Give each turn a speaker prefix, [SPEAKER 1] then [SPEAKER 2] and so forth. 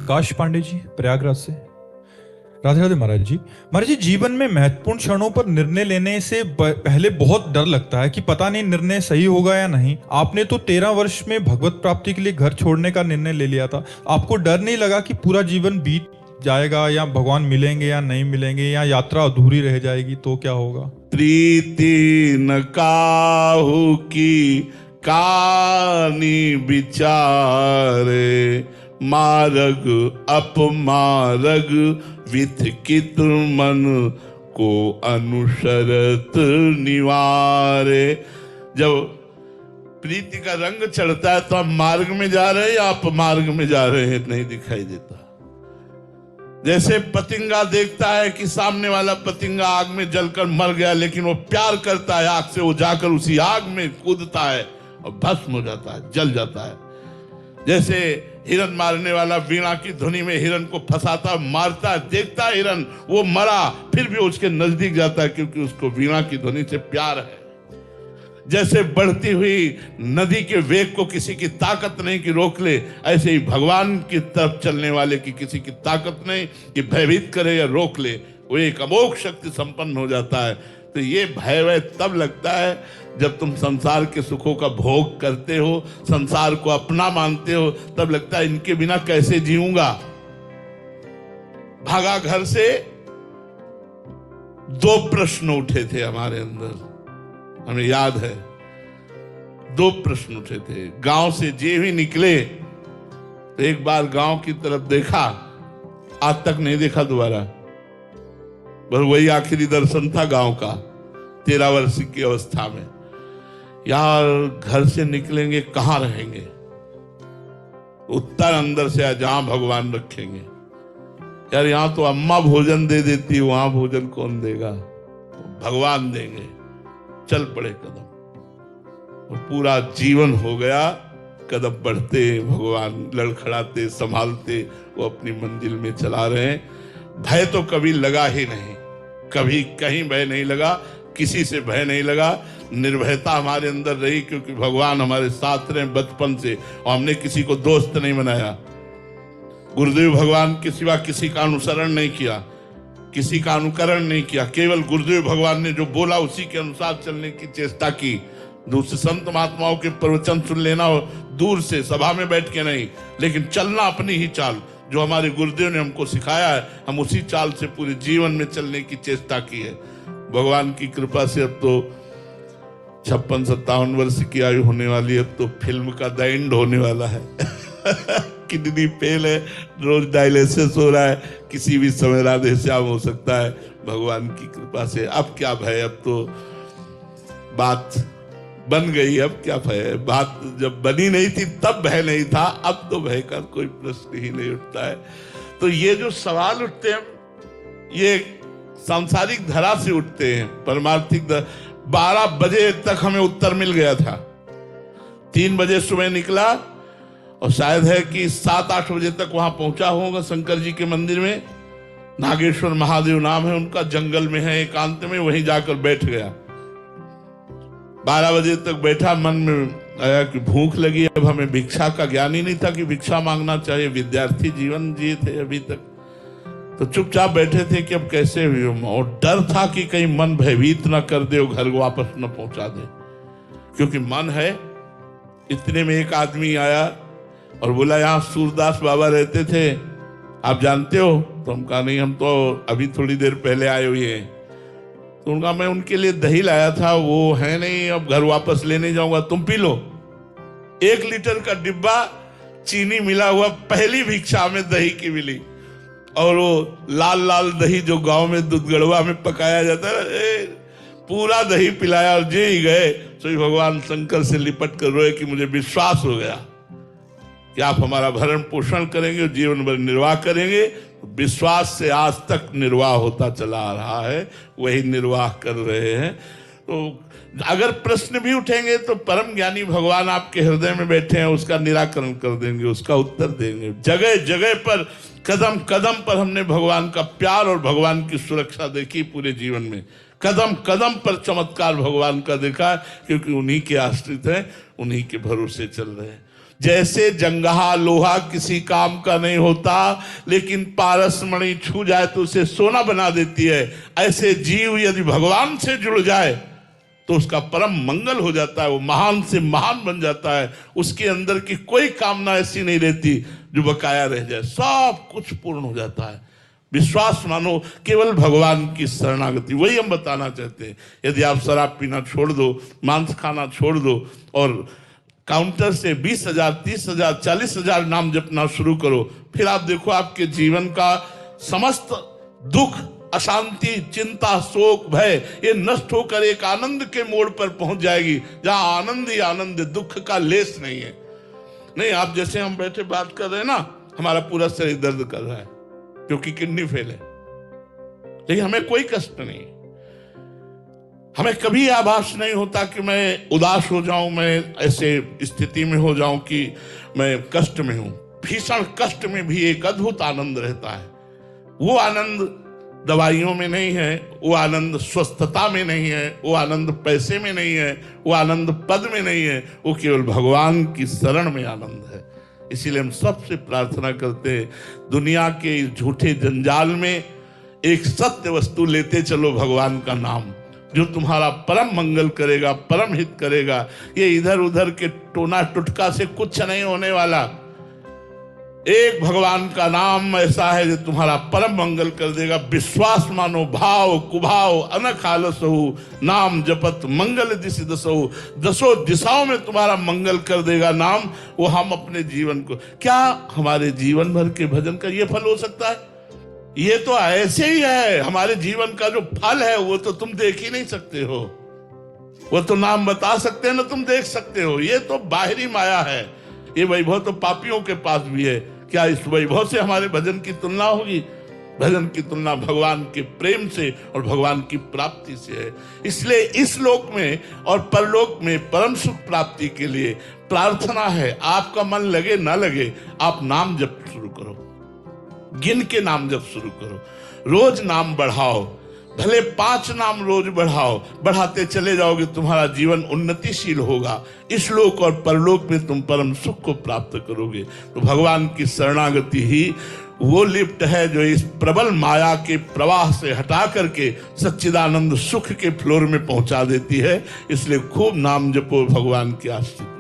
[SPEAKER 1] काश पांडे जी, प्रयागराज से। राधे राधे महाराज जी। महाराज जी, जीवन में महत्वपूर्ण क्षणों पर निर्णय लेने से पहले बहुत डर लगता है कि पता नहीं निर्णय सही होगा या नहीं। आपने तो 13 वर्ष में भगवत प्राप्ति के लिए घर छोड़ने का निर्णय ले लिया था। आपको डर नहीं लगा कि पूरा जीवन बीत जाएगा, या भगवान मिलेंगे या नहीं मिलेंगे, या यात्रा अधूरी रह जाएगी तो क्या होगा?
[SPEAKER 2] प्रीति न काहू की कानी विचारे, मार्ग अपमार्ग विथकित मन को अनुसरत निवारे। जब प्रीति का रंग चढ़ता है तो हम मार्ग में जा रहे हैं या अपमार्ग में जा रहे हैं नहीं दिखाई देता। जैसे पतिंगा देखता है कि सामने वाला पतिंगा आग में जलकर मर गया, लेकिन वो प्यार करता है आग से, वो जाकर उसी आग में कूदता है और भस्म हो जाता है, जल जाता है। जैसे हिरन मारने वाला वीणा की धुनी में हिरन को फंसाता, मारता है, देखता है हिरन वो मरा, फिर भी उसके नजदीक जाता है क्योंकि उसको वीणा की धुनी से प्यार है। जैसे बढ़ती हुई नदी के वेग को किसी की ताकत नहीं कि रोक ले, ऐसे ही भगवान की तरफ चलने वाले की किसी की ताकत नहीं कि भयभीत करे या रोक ले, वो एक अमोघ शक्ति संपन्न हो जाता है। तो ये भय वय तब लगता है जब तुम संसार के सुखों का भोग करते हो, संसार को अपना मानते हो, तब लगता है इनके बिना कैसे जीऊंगा। भागा घर से, 2 प्रश्न उठे थे हमारे अंदर, हमें याद है 2 प्रश्न उठे थे। गांव से जे भी निकले तो एक बार गांव की तरफ देखा, आज तक नहीं देखा दोबारा, बस वही आखिरी दर्शन था गांव का 13 वर्ष की अवस्था में। यार घर से निकलेंगे कहां रहेंगे, उत्तर अंदर से जहां भगवान रखेंगे। यार यहां तो अम्मा भोजन दे देती, वहां भोजन कौन देगा, तो भगवान देंगे। चल पड़े कदम, और पूरा जीवन हो गया कदम बढ़ते, भगवान लड़खड़ाते संभालते वो अपनी मंजिल में चला रहे हैं। भय तो कभी लगा ही नहीं, कभी कहीं भय नहीं लगा, किसी से भय नहीं लगा। निर्भयता हमारे अंदर रही क्योंकि भगवान हमारे साथ रहे बचपन से, और हमने किसी को दोस्त नहीं बनाया। गुरुदेव भगवान के सिवा किसी का अनुसरण नहीं किया, किसी का अनुकरण नहीं किया, केवल गुरुदेव भगवान ने जो बोला उसी के अनुसार चलने की चेष्टा की। दूसरे संत महात्माओं के प्रवचन सुन लेना हो, दूर से सभा में बैठ के नहीं, लेकिन चलना अपनी ही चाल, जो हमारे गुरुदेव ने हमको सिखाया है, हम उसी चाल से पूरे जीवन में चलने की चेष्टा की है। भगवान की कृपा से अब तो 56-57 वर्ष की आयु होने वाली है, अब तो फिल्म का द एंड होने वाला है। किडनी फेल है, रोज डायलिसिस हो रहा है, किसी भी समय राधे श्याम हो सकता है भगवान की कृपा से। अब क्या भय, अब तो बात बन गई, अब क्या भय है। बात जब बनी नहीं थी तब भय नहीं था, अब तो भय का कोई प्रश्न ही नहीं उठता है। तो ये जो सवाल उठते हैं ये सांसारिक धरा से उठते हैं, परमार्थिक 12 बजे तक हमें उत्तर मिल गया था। 3 बजे सुबह निकला और शायद है कि 7-8 बजे तक वहां पहुंचा होगा शंकर जी के मंदिर में। नागेश्वर महादेव नाम है उनका, जंगल में है एकांत में, वहीं जाकर बैठ गया। 12 बजे तक बैठा, मन में आया कि भूख लगी। अब हमें भिक्षा का ज्ञान ही नहीं था कि भिक्षा मांगना चाहिए, विद्यार्थी जीवन जिए थे अभी तक, तो चुपचाप बैठे थे कि अब कैसे भी हो। और डर था कि कहीं मन भयभीत ना कर दे और घर वापस न पहुंचा दे, क्योंकि मन है। इतने में एक आदमी आया और बोला यहाँ सूरदास बाबा रहते थे, आप जानते हो? तो हम कहा नहीं, हम तो अभी थोड़ी देर पहले आए हुए हैं। तो उनका मैं उनके लिए दही लाया था, वो है नहीं, अब घर वापस लेने जाऊंगा, तुम पी लो। 1 लीटर का डिब्बा चीनी मिला हुआ पहली भिक्षा में दही की मिली, और वो लाल लाल दही जो गांव में दूधगढ़वा में पकाया जाता है, पूरा दही पिलाया। और जे ही गए तो भगवान शंकर से लिपट कर रोए कि मुझे विश्वास हो गया कि आप हमारा भरण पोषण करेंगे और जीवन भर निर्वाह करेंगे। विश्वास से आज तक निर्वाह होता चला आ रहा है, वही निर्वाह कर रहे हैं। तो अगर प्रश्न भी उठेंगे तो परम ज्ञानी भगवान आपके हृदय में बैठे हैं, उसका निराकरण कर देंगे, उसका उत्तर देंगे। जगह जगह पर, कदम कदम पर हमने भगवान का प्यार और भगवान की सुरक्षा देखी पूरे जीवन में। कदम कदम पर चमत्कार भगवान का देखा, क्योंकि उन्हीं के आश्रित हैं, उन्हीं के भरोसे चल रहे हैं। जैसे जंगहा लोहा किसी काम का नहीं होता, लेकिन पारस मणि छू जाए तो उसे सोना बना देती है, ऐसे जीव यदि भगवान से जुड़ जाए तो उसका परम मंगल हो जाता है, वो महान से महान बन जाता है। उसके अंदर की कोई कामना ऐसी नहीं रहती जो बकाया रह जाए, सब कुछ पूर्ण हो जाता है। विश्वास मानो, केवल भगवान की शरणागति, वही हम बताना चाहते हैं। यदि आप शराब पीना छोड़ दो, मांस खाना छोड़ दो और काउंटर से 20,000, 30,000, 40,000 नाम जपना शुरू करो, फिर आप देखो आपके जीवन का समस्त दुख, अशांति, चिंता, शोक, भय ये नष्ट होकर एक आनंद के मोड़ पर पहुंच जाएगी, जहां आनंद ही आनंद, दुख का लेस नहीं है। नहीं, आप जैसे हम बैठे बात कर रहे हैं ना, हमारा पूरा शरीर दर्द कर रहा है क्योंकि किडनी फेल है, लेकिन हमें कोई कष्ट नहीं। हमें कभी आभास नहीं होता कि मैं उदास हो जाऊं, मैं ऐसे स्थिति में हो जाऊं कि मैं कष्ट में हूं। भीषण कष्ट में भी एक अद्भुत आनंद रहता है। वो आनंद दवाइयों में नहीं है, वो आनंद स्वस्थता में नहीं है, वो आनंद पैसे में नहीं है, वो आनंद पद में नहीं है, वो केवल भगवान की शरण में आनंद है। इसीलिए हम सबसे प्रार्थना करते हैं, दुनिया के इस झूठे जंजाल में एक सत्य वस्तु लेते चलो, भगवान का नाम, जो तुम्हारा परम मंगल करेगा, परम हित करेगा। ये इधर उधर के टोना टुटका से कुछ नहीं होने वाला। एक भगवान का नाम ऐसा है जो तुम्हारा परम मंगल कर देगा। विश्वास मानो, भाव कुभाव अनख आलसहु, नाम जपत मंगल दिशि दसहु, दसों दिशाओं में तुम्हारा मंगल कर देगा नाम। वो हम अपने जीवन को, क्या हमारे जीवन भर के भजन का ये फल हो सकता है? ये तो ऐसे ही है। हमारे जीवन का जो फल है वो तो तुम देख ही नहीं सकते हो, वो तो नाम बता सकते हैं ना, तुम देख सकते हो। ये तो बाहरी माया है। ये वैभव तो पापियों के पास भी है। क्या इस वैभव से हमारे भजन की तुलना होगी? भजन की तुलना भगवान के प्रेम से और भगवान की प्राप्ति से है। इसलिए इस लोक में और परलोक में परम सुख प्राप्ति के लिए प्रार्थना है, आपका मन लगे ना लगे, आप नाम जप शुरू करो, गिन के नाम जप शुरू करो, रोज नाम बढ़ाओ, भले 5 नाम रोज बढ़ाओ, बढ़ाते चले जाओगे, तुम्हारा जीवन उन्नतिशील होगा। इस लोक और परलोक में तुम परम सुख को प्राप्त करोगे। तो भगवान की शरणागति ही वो लिफ्ट है जो इस प्रबल माया के प्रवाह से हटा करके सच्चिदानंद सुख के फ्लोर में पहुंचा देती है। इसलिए खूब नाम जपो, भगवान के आश्रित